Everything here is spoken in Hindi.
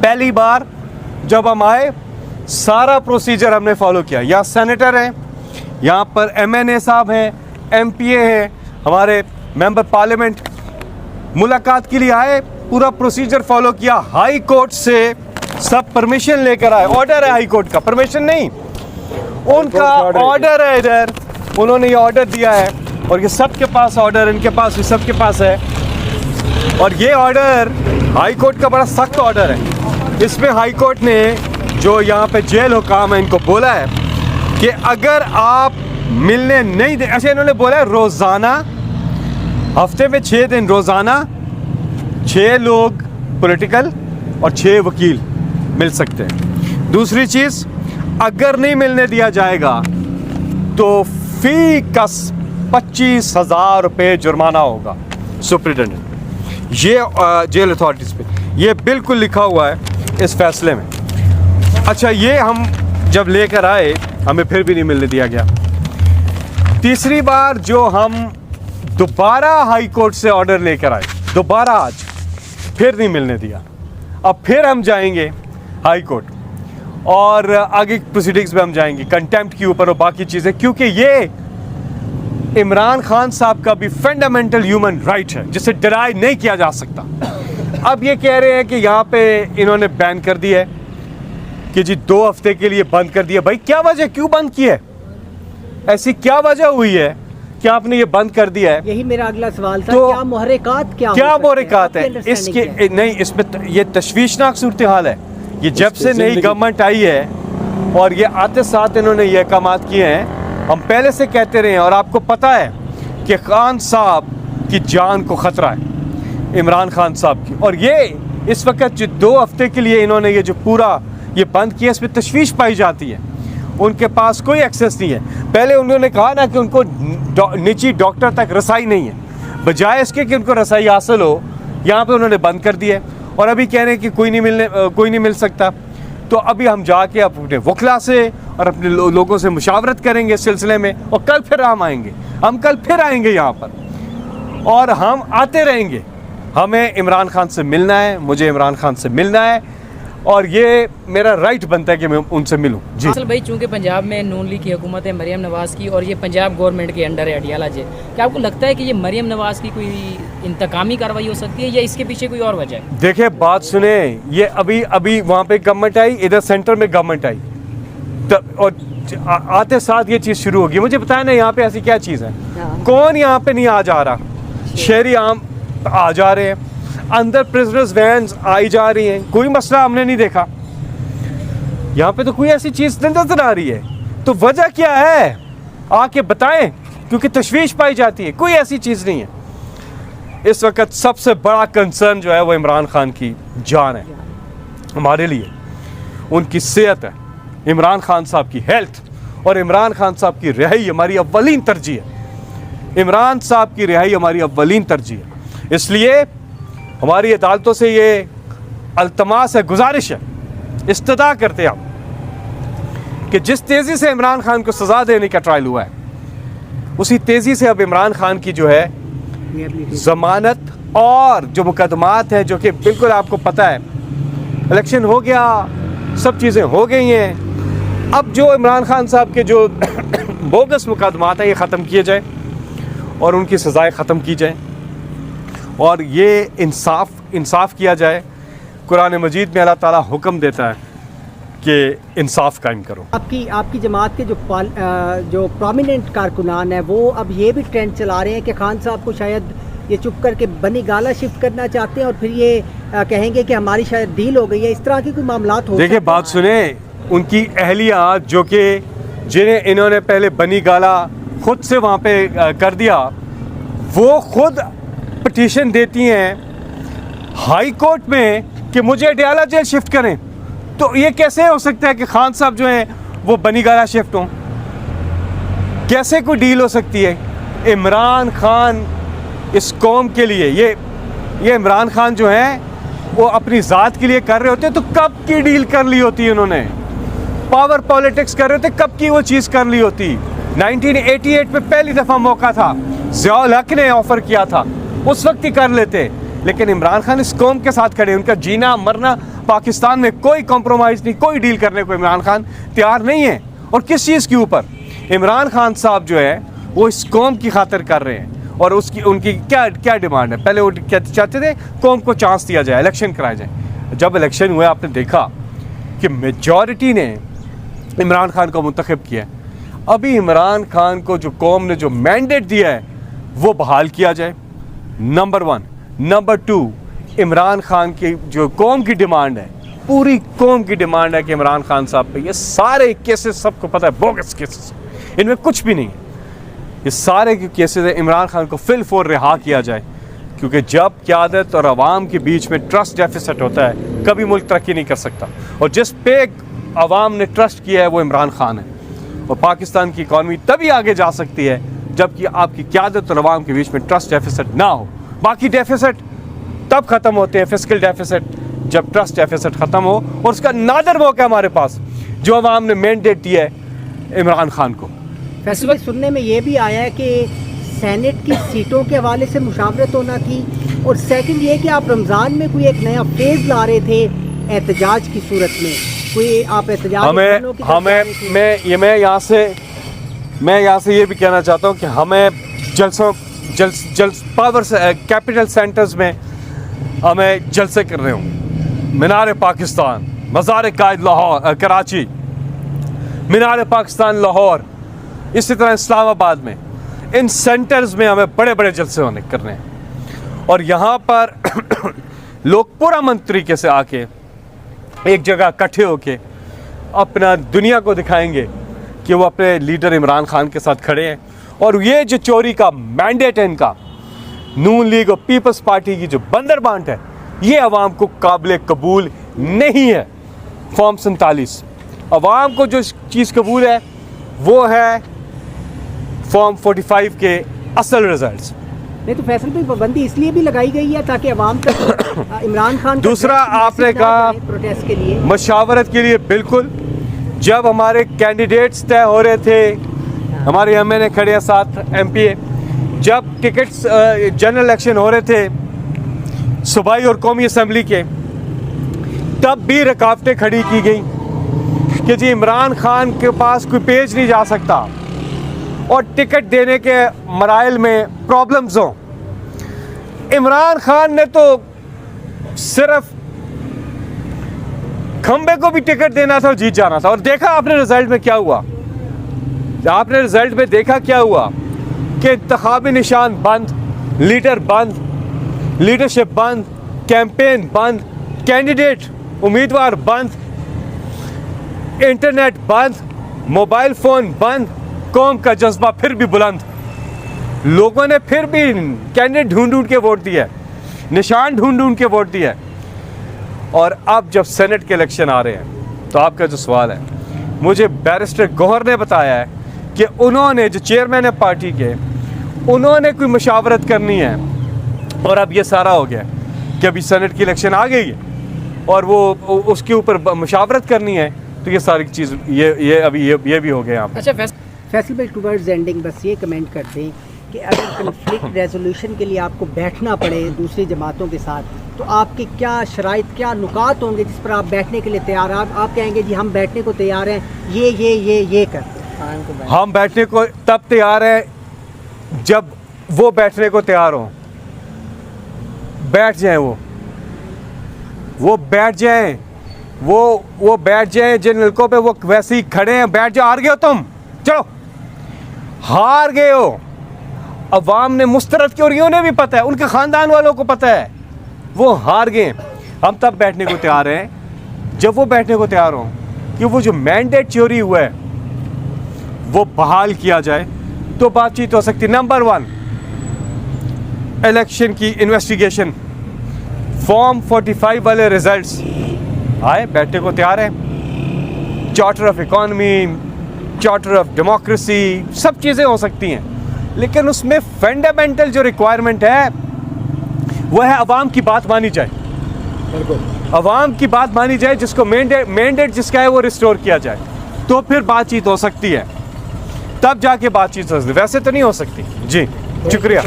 पहली बार जब हम आए सारा प्रोसीजर हमने फॉलो किया। यहाँ सेनेटर हैं, यहाँ पर MNA साहब हैं, MPA हैं, हमारे मेंबर पार्लियामेंट मुलाकात के लिए आए, पूरा प्रोसीजर फॉलो किया। हाई कोर्ट से सब परमिशन लेकर आए, ऑर्डर है हाई कोर्ट का, परमिशन नहीं, उनका ऑर्डर है इधर, उन्होंने ये ऑर्डर दिया है और ये सबके पास ऑर्डर, इनके पास भी सबके पास है। और ये ऑर्डर हाई कोर्ट का बड़ा सख्त ऑर्डर है। इसमें हाई कोर्ट ने जो यहाँ पे जेल हुकाम है इनको बोला है कि अगर आप मिलने नहीं दे, ऐसे इन्होंने बोला है रोज़ाना, हफ्ते में 6 दिन रोज़ाना 6 लोग पॉलिटिकल और 6 वकील मिल सकते हैं। दूसरी चीज़, अगर नहीं मिलने दिया जाएगा तो फी कस 25,000 रुपये जुर्माना होगा सुप्रिटेंडेंट। ये जेल अथॉरिटीज़ पे ये बिल्कुल लिखा हुआ है इस फैसले में। अच्छा, ये हम जब लेकर आए हमें फिर भी नहीं मिलने दिया गया। तीसरी बार जो हम दोबारा हाई कोर्ट से ऑर्डर लेकर आए, दोबारा आज फिर नहीं मिलने दिया। अब फिर हम जाएंगे हाई कोर्ट और आगे प्रोसीडिंग्स में हम जाएंगे कंटेम्प्ट के ऊपर और बाकी चीज़ें, क्योंकि ये इमरान खान साहब का भी फंडामेंटल ह्यूमन राइट है जिसे डिनाई नहीं किया जा सकता। अब ये कह रहे हैं कि यहाँ पे इन्होंने बैन कर दिया है कि जी 2 हफ्ते के लिए बंद कर दिया। भाई क्या वजह, क्यों बंद किया है? ऐसी क्या वजह हुई है कि आपने ये बंद कर दिया है? यही मेरा अगला सवाल था। तो क्या मुहर्रिकात क्या मुहर्रिकात है इसके? नहीं, इसमें ये तशवीशनाक सूरत हाल है। ये जब से नई गवर्नमेंट आई है और ये आते साथ इन्होंने ये काम किए हैं, हम पहले से कहते रहे हैं और आपको पता है कि खान साहब की जान को ख़तरा है, इमरान खान साहब की। और ये इस वक्त जो 2 हफ्ते के लिए इन्होंने ये जो पूरा ये बंद किया, इसमें तशवीश पाई जाती है। उनके पास कोई एक्सेस नहीं है। पहले उन्होंने कहा ना कि उनको निजी डॉक्टर तक रसाई नहीं है, बजाय इसके कि उनको रसाई हासिल हो, यहाँ पे उन्होंने बंद कर दिया। और अभी कह रहे हैं कि कोई नहीं मिल सकता। तो अभी हम जाके अपने वकला से और अपने लोगों से मुशावरत करेंगे इस सिलसिले में, और कल फिर हम आएंगे, हम कल फिर आएंगे यहाँ पर और हम आते रहेंगे। हमें इमरान खान से मिलना है, मुझे इमरान खान से मिलना है और ये मेरा राइट बनता है कि मैं उनसे मिलूं। जी असल भाई, चूंकि पंजाब में नून लीग की हुकूमत है मरियम नवाज़ की और ये पंजाब गवर्नमेंट के अंडर है अडियाला जेल, क्या आपको लगता है कि ये मरियम नवाज़ की कोई इंतकामी कार्रवाई हो सकती है या इसके पीछे कोई और वजह है? देखिए बात सुने, ये अभी वहाँ पे गवर्नमेंट आई, इधर सेंटर में गवर्नमेंट आई, और आते साथ ये चीज़ शुरू होगी। मुझे बताया ना यहाँ पे ऐसी क्या चीज़ है? कौन यहाँ पे नहीं आ जा रहा? शहरी आम आ जा रहे हैं, अंदर प्रिजनर्स वैन्स आई जा रही हैं, कोई मसला हमने नहीं देखा। यहाँ पे तो कोई ऐसी चीज़ नजर आ रही है, तो वजह क्या है आके बताएं, क्योंकि तशवीश पाई जाती है। कोई ऐसी चीज़ नहीं है। इस वक्त सबसे बड़ा कंसर्न जो है वो इमरान खान की जान है हमारे लिए, उनकी सेहत है, इमरान खान साहब की हेल्थ और इमरान खान साहब की रिहाई हमारी अव्वलीन तरजीह है। इमरान साहब की रिहाई हमारी अव्वलीन तरजीह है। इसलिए हमारी अदालतों से ये अल्तमास है, गुजारिश है, इस्तदा करते हैं हम कि जिस तेज़ी से इमरान खान को सज़ा देने का ट्रायल हुआ है, उसी तेज़ी से अब इमरान खान की जो है ज़मानत और जो मुकदमात हैं, जो कि बिल्कुल आपको पता है इलेक्शन हो गया, सब चीज़ें हो गई हैं, अब जो इमरान खान साहब के जो बोगस मुकदमात हैं ये ख़त्म किए जाए और उनकी सज़ाएँ ख़त्म की जाएँ और ये इंसाफ किया जाए। कुरान मजीद में अल्लाह ताला हुक्म देता है कि इंसाफ कायम करो। आपकी जमात के जो प्रोमिनेंट कारकुनान है वो अब ये भी ट्रेंड चला रहे हैं कि खान साहब को शायद ये चुप करके बनी गाला शिफ्ट करना चाहते हैं और फिर ये कहेंगे कि हमारी शायद डील हो गई है। इस तरह की कोई मामलात हो? देखिए बात सुने, उनकी अहलिया जो कि जिन्हें इन्होंने पहले बनी गाला खुद से वहाँ पे कर दिया, वो खुद पिटीशन देती हैं हाई कोर्ट में कि मुझे अडियाला जेल शिफ्ट करें। तो ये कैसे हो सकता है कि खान साहब जो हैं वो बनी गाला शिफ्ट हों? कैसे कोई डील हो सकती है? इमरान खान इस कौम के लिए, ये इमरान खान जो हैं वो अपनी ज़ात के लिए कर रहे होते तो कब की डील कर ली होती उन्होंने? पावर पॉलिटिक्स कर रहे होते कब की वो चीज़ कर ली होती? 1988 में पहली दफ़ा मौका था, ज़ियाउल हक ने ऑफ़र किया था, उस वक्त ही कर लेते। लेकिन इमरान खान इस कौम के साथ खड़े, उनका जीना मरना पाकिस्तान में कोई कॉम्प्रोमाइज़ नहीं, कोई डील करने को इमरान खान तैयार नहीं है। और किस चीज़ के ऊपर? इमरान खान साहब जो है वो इस कौम की खातिर कर रहे हैं। और उनकी क्या डिमांड है? पहले वो क्या चाहते थे, कौम को चांस दिया जाए, इलेक्शन कराए जाए। जब इलेक्शन हुए आपने देखा कि मेजॉरिटी ने इमरान खान को मुंतखब किया। अभी इमरान खान को जो कौम ने जो मैंडेट दिया है वो बहाल किया जाए, नंबर 1। नंबर 2, इमरान खान की जो कौम की डिमांड है, पूरी कौम की डिमांड है कि इमरान खान साहब पे ये सारे केसेस, सबको पता है बोगस केसेस, इनमें कुछ भी नहीं है, ये सारे के केसेस है, इमरान खान को फिल फोर रिहा किया जाए। क्योंकि जब क़यादत और आवाम के बीच में ट्रस्ट डेफिसिट होता है, कभी मुल्क तरक्की नहीं कर सकता। और जिस पे आवाम ने ट्रस्ट किया है वो इमरान खान है। और पाकिस्तान की इकॉनमी तभी आगे जा सकती है जबकि आपकी क़यादत और आवाम के बीच में ट्रस्ट डेफिसिट ना हो। बाकी डेफिसिट तब ख़त्म होते हैं, फिस्कल डेफिसिट, जब ट्रस्ट डेफिसिट ख़त्म हो। और उसका नादर मौका है हमारे पास जो आवाम ने मैंडेट दिया है इमरान खान को। फैसले सुनने में ये भी आया है कि सेनेट की सीटों के हवाले से मुशावरत होना थी। और सेकंड ये कि आप रमज़ान में कोई एक नया फेज़ ला रहे थे एहतजाज की सूरत में, कोई आप एहतजाज मैं यहाँ से ये भी कहना चाहता हूँ कि हमें पावर कैपिटल सेंटर्स में हमें जलसे कर रहे हों। मीनार पाकिस्तान, मज़ार कायद लाहौर कराची, मीनार पाकिस्तान लाहौर, इसी तरह इस्लामाबाद में, इन सेंटर्स में हमें बड़े बड़े जलसे होने करने हैं। और यहाँ पर लोग पुरअमन तरीके से आके एक जगह इकट्ठे होके अपना दुनिया को दिखाएंगे कि वो अपने लीडर इमरान खान के साथ खड़े हैं। और ये जो चोरी का मैंडेट है इनका, नून लीग और पीपल्स पार्टी की जो बंदरबांट है, ये अवाम को काबिल कबूल नहीं है। फॉर्म 47 अवाम को जो चीज़ कबूल है वो है फॉर्म 45 के असल रिजल्ट्स। नहीं तो फैसल पे पाबंदी इसलिए भी लगाई गई है ताकि अवाम तक इमरान खान दूसरा आपने कहा प्रोटेस्ट के लिए, मशावरत के लिए। बिल्कुल, जब हमारे कैंडिडेट्स तय हो रहे थे, हमारे एमएनए खड़े हैं, 7 एमपीए, जब टिकट्स जनरल इलेक्शन हो रहे थे सूबाई और कौमी असम्बली के, तब भी रुकावटें खड़ी की गई कि जी इमरान खान के पास कोई पेज नहीं जा सकता और टिकट देने के मराइल में प्रॉब्लम्स हों। इमरान खान ने तो सिर्फ खंबे को भी टिकट देना था और जीत जाना था। और देखा आपने रिजल्ट में क्या हुआ, आपने रिजल्ट में देखा क्या हुआ कि इंतखाबी निशान बंद, लीडर बंद, लीडरशिप बंद, कैंपेन बंद, कैंडिडेट उम्मीदवार बंद, इंटरनेट बंद, मोबाइल फ़ोन बंद, कौम का जज्बा फिर भी बुलंद। लोगों ने फिर भी कैंडिडेट ढूंढ ढूंढ के वोट दिया, निशान ढूंढ ढूंढ के वोट दिया। और अब जब सेनेट के इलेक्शन आ रहे हैं तो आपका जो सवाल है, मुझे बैरिस्टर गौहर ने बताया है कि उन्होंने, जो चेयरमैन है पार्टी के, उन्होंने कोई मशावरत करनी है। और अब ये सारा हो गया कि अभी सेनेट की इलेक्शन आ गई है और वो उसके ऊपर मशावरत करनी है। तो ये सारी चीज़ ये अभी ये भी हो गया यहाँ पर। अच्छा फैसल भाई, टुवर्ड्स एंडिंग बस ये कमेंट कर दें कि अगर कन्फ्लिक्ट रेजोल्यूशन के लिए आपको बैठना पड़े दूसरी जमातों के साथ, तो आपके क्या शराइत, क्या नुकात होंगे जिस पर आप बैठने के लिए तैयार? आप कहेंगे जी हम बैठने को तैयार हैं, ये कर। हम बैठने को तब तैयार हैं जब वो बैठने को तैयार हों, बैठ जाएं, वो बैठ जाएं, वो बैठ जाएं जिन मुल्कों पे वो वैसे ही खड़े हैं, बैठ जाओ। हार गए हो तुम, चलो हार गए हो। अवाम ने मुस्तरद की, और ये उन्हें भी पता है, उनके ख़ानदान वालों को पता है, वो हार गए। हम तब बैठने को तैयार हैं जब वो बैठने को तैयार हों कि वो जो मैंडेट चोरी हुआ है वो बहाल किया जाए, तो बातचीत हो सकती। नंबर 1, इलेक्शन की इन्वेस्टिगेशन, फॉर्म 45 वाले रिजल्ट्स आए, बैठने को तैयार है। Charter of economy, charter of democracy, सब चीज़ें हो सकती हैं, लेकिन उसमें फंडामेंटल जो रिक्वायरमेंट है वो है अवाम की बात मानी जाए। अवाम की बात मानी जाए, जिसको मैंडेट जिसका है वो रिस्टोर किया जाए, तो फिर बातचीत हो सकती है, तब जाके बातचीत हो सकती है, वैसे तो नहीं हो सकती। जी शुक्रिया।